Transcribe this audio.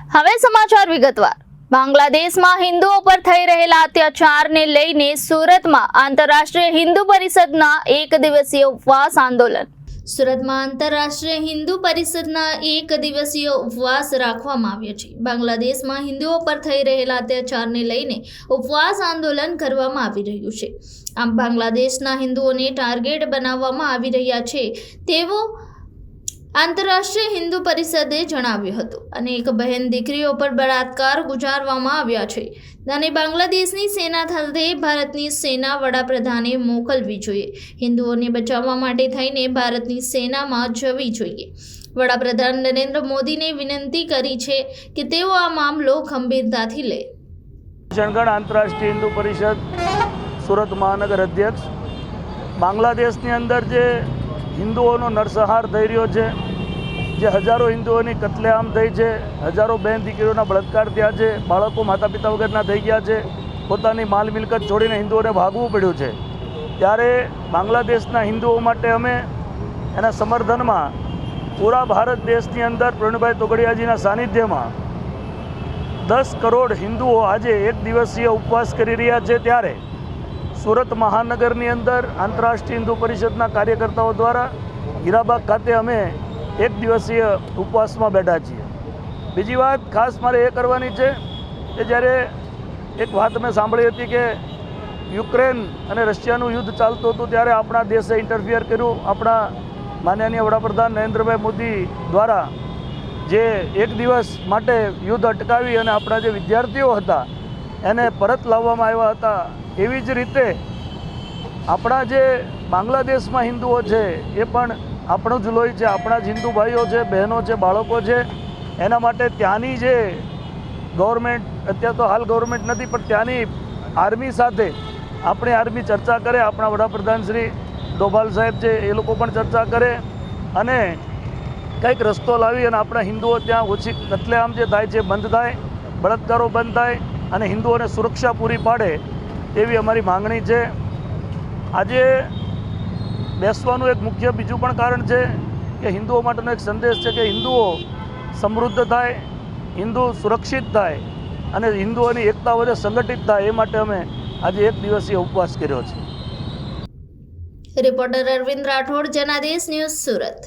હવે સમાચાર વિગતવાર। બાંગ્લાદેશમાં હિન્દુઓ પર થઈ રહેલા અત્યાચારને લઈને સુરતમાં આંતરરાષ્ટ્રીય હિન્દુ પરિષદના એક દિવસીય ઉપવાસ આંદોલન। સુરતમાં આંતરરાષ્ટ્રીય હિન્દુ પરિષદના એક દિવસીય ઉપવાસ રાખવામાં આવ્યો છે। બાંગ્લાદેશમાં હિન્દુઓ પર થઈ રહેલા અત્યાચારને લઈને ઉપવાસ આંદોલન કરવામાં આવી રહ્યું છે। આમ બાંગ્લાદેશના હિન્દુઓને ટાર્ગેટ બનાવવામાં આવી રહ્યા છે તેવું આંતરરાષ્ટ્રીય હિન્દુ પરિષદે જણાવ્યું હતું। અનેક બહેન દીકરીઓ પર બળાત્કાર ગુજારવામાં આવ્યા છે અને બાંગ્લાદેશની સેના સાથે ભારતની સેના વડાપ્રધાને મોકલવી જોઈએ। હિન્દુઓને બચાવવા માટે થઈને ભારતની સેનામાં જવી જોઈએ। વડાપ્રધાન નરેન્દ્ર મોદીને વિનંતી કરી છે કે તેઓ આ મામલો ગંભીરતાથી લે। જનગણ આંતરરાષ્ટ્રીય હિન્દુ પરિષદ સુરત મહાનગર અધ્યક્ષ બાંગ્લાદેશની અંદર જે હિન્દુઓનો નરસંહાર થઈ રહ્યો છે, જે હજારો હિન્દુઓની કત્લેઆમ થઈ છે, હજારો બહેન દીકરીઓના બળાત્કાર થયા છે, બાળકો માતા પિતા વગરના થઈ ગયા છે, પોતાની માલ મિલકત છોડીને હિન્દુઓને ભાગવું પડ્યું છે, ત્યારે બાંગ્લાદેશના હિન્દુઓ માટે અમે એના સમર્થનમાં પૂરા ભારત દેશની અંદર પ્રવીણભાઈ તોગડિયાજીના સાનિધ્યમાં 10 કરોડ હિન્દુઓ આજે એક દિવસીય ઉપવાસ કરી રહ્યા છે। ત્યારે સુરત મહાનગરની અંદર આંતરરાષ્ટ્રીય હિન્દુ પરિષદના કાર્યકર્તાઓ દ્વારા હીરાબાગ ખાતે અમે એક દિવસીય ઉપવાસમાં બેઠા છીએ। બીજી વાત ખાસ મારે એ કરવાની છે કે જ્યારે એક વાત મેં સાંભળી હતી કે યુક્રેન અને રશિયાનું યુદ્ધ ચાલતું હતું ત્યારે આપણા દેશે ઇન્ટરફિયર કર્યું। આપણા માનનીય વડાપ્રધાન નરેન્દ્રભાઈ મોદી દ્વારા જે એક દિવસ માટે યુદ્ધ અટકાવી અને આપણા જે વિદ્યાર્થીઓ હતા એને પરત લાવવામાં આવ્યા હતા। એવી જ રીતે આપણા જે બાંગ્લાદેશમાં હિન્દુઓ છે એ પણ આપણું જ લોહી છે, આપણા જ હિન્દુ ભાઈઓ છે, બહેનો છે, બાળકો છે। એના માટે ત્યાંની જે ગવર્મેન્ટ, અત્યારે તો હાલ ગવર્મેન્ટ નથી પણ ત્યાંની આર્મી સાથે આપણી આર્મી ચર્ચા કરે, આપણા વડાપ્રધાન શ્રી ડોભાલ સાહેબ છે એ લોકો પણ ચર્ચા કરે અને કંઈક રસ્તો લાવી અને આપણા હિન્દુઓ ત્યાં ઓછી કત્લેઆમ જે થાય છે બંધ થાય, બળાત્કારો બંધ થાય અને હિન્દુઓને સુરક્ષા પૂરી પાડે એવી અમારી માંગણી છે। આજે બેસવાનું એક મુખ્ય બીજું પણ કારણ છે કે હિન્દુઓ માટેનો એક સંદેશ છે કે હિન્દુઓ સમૃદ્ધ થાય, હિન્દુ સુરક્ષિત થાય અને હિન્દુઓની એકતા વધે, સંગઠિત થાય, એ માટે અમે આજે એક દિવસીય ઉપવાસ કર્યો છે। Reporter Arvind Rathod, Janadesh news, Surat.